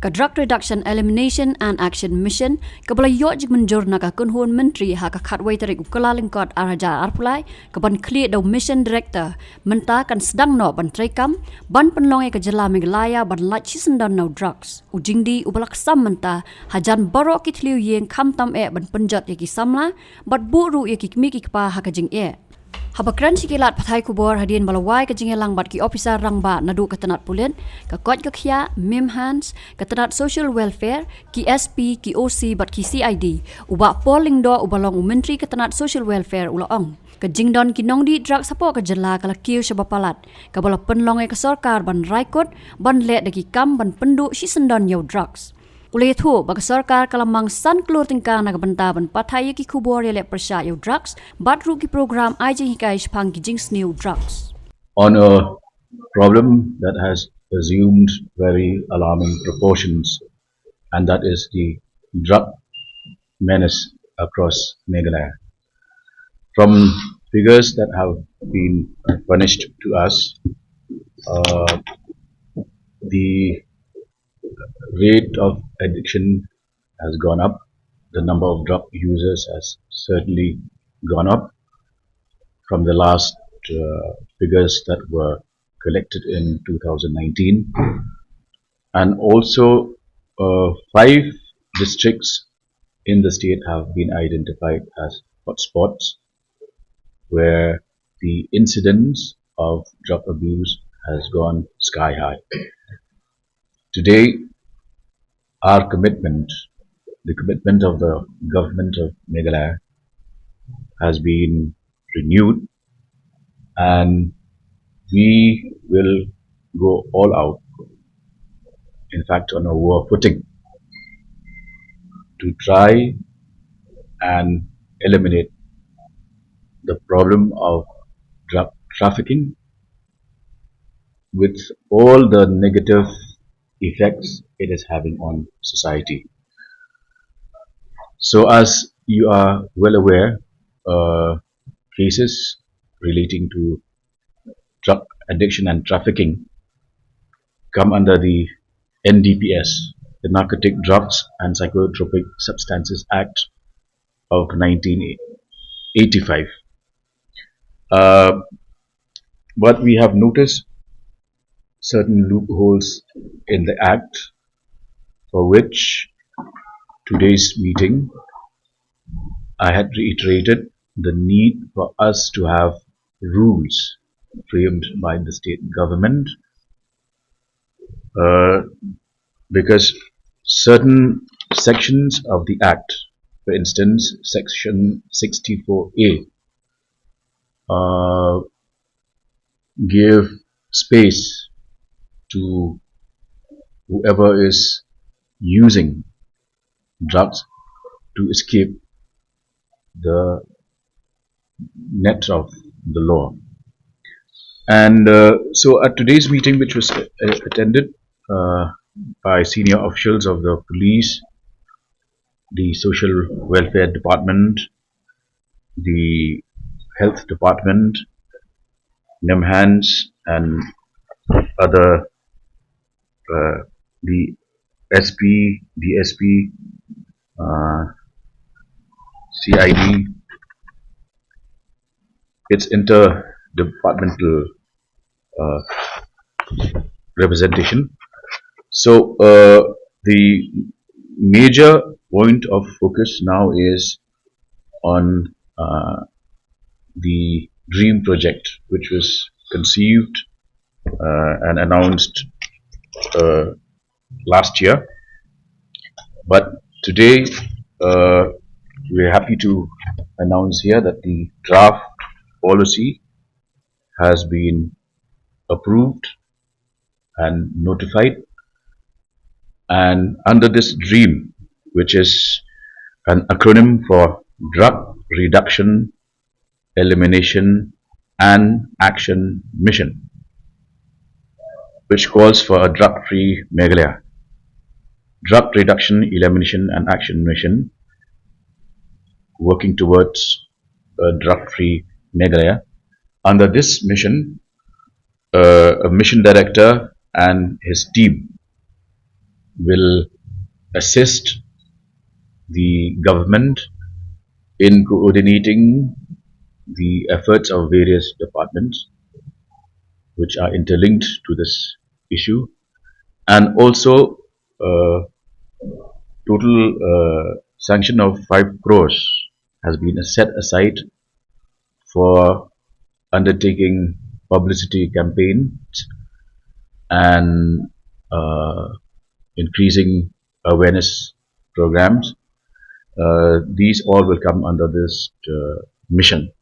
a drug reduction elimination and action mission kabala yoj menjor naga kunhun menteri haka khatway tarik ukala lingkot araja arpulai kaban clear the mission director menta kan sedang no ban trekam ban penlonge ke jela Meghalaya ban lach sisendon no drugs ujingdi ubalak sam menta hajan borok kitliu yeng kamtam ban penjat yaki samla bat buru yaki miki pa haka jing Habakran sikilat pathai kubor hadian balawai ke jingelang bat ki officer rangba nadu ketenat pulen ke kot ke khia mem hands ketenat social welfare ki SP ki OC bat ki CID uba polling do ubalong menteri ketenat social welfare ulaong ke jingdon ki nongdi drug sapo ke jela kala kiu sebapalat ke bala penlonge ke sorkar ban raikot ban le de ki kam ban pendu si sendon yo drugs Ulay thu bag sorkar kalamang san klur tingka nagbantaban patay ki kubor yele persya yo drugs batru ki program ajing hikai spang ki jings new drugs. On a problem that has assumed very alarming proportions, and that is the drug menace across Meghalaya. From figures that have been furnished to us, the rate of addiction has gone up. The number of drug users has certainly gone up from the last figures that were collected in 2019. And also 5 districts in the state have been identified as hotspots where the incidence of drug abuse has gone sky high. Today, our commitment, the commitment of the government of Meghalaya has been renewed, and we will go all out, in fact on a war footing, to try and eliminate the problem of drug trafficking with all the negative effects it is having on society. So as you are well aware, cases relating to drug addiction and trafficking come under the NDPS, the Narcotic Drugs and Psychotropic Substances Act of 1985. But we have noticed certain loopholes in the Act, for which today's meeting I had reiterated the need for us to have rules framed by the state government, because certain sections of the Act, for instance section 64A, give space to whoever is using drugs to escape the net of the law. And so at today's meeting, which was attended by senior officials of the police, the social welfare department, the health department, NEMHANS, and other the SP, DSP, CID, its interdepartmental representation. So the major point of focus now is on the DREAM project, which was conceived and announced last year. But today we're happy to announce here that the draft policy has been approved and notified, and under this DREAM, which is an acronym for Drug Reduction, Elimination and Action Mission, which calls for a drug-free Meghalaya. Drug Reduction, Elimination and Action Mission, working towards a drug-free Meghalaya. Under this mission, a mission director and his team will assist the government in coordinating the efforts of various departments which are interlinked to this issue, and also total sanction of 5 crores has been set aside for undertaking publicity campaigns and increasing awareness programs. These all will come under this mission.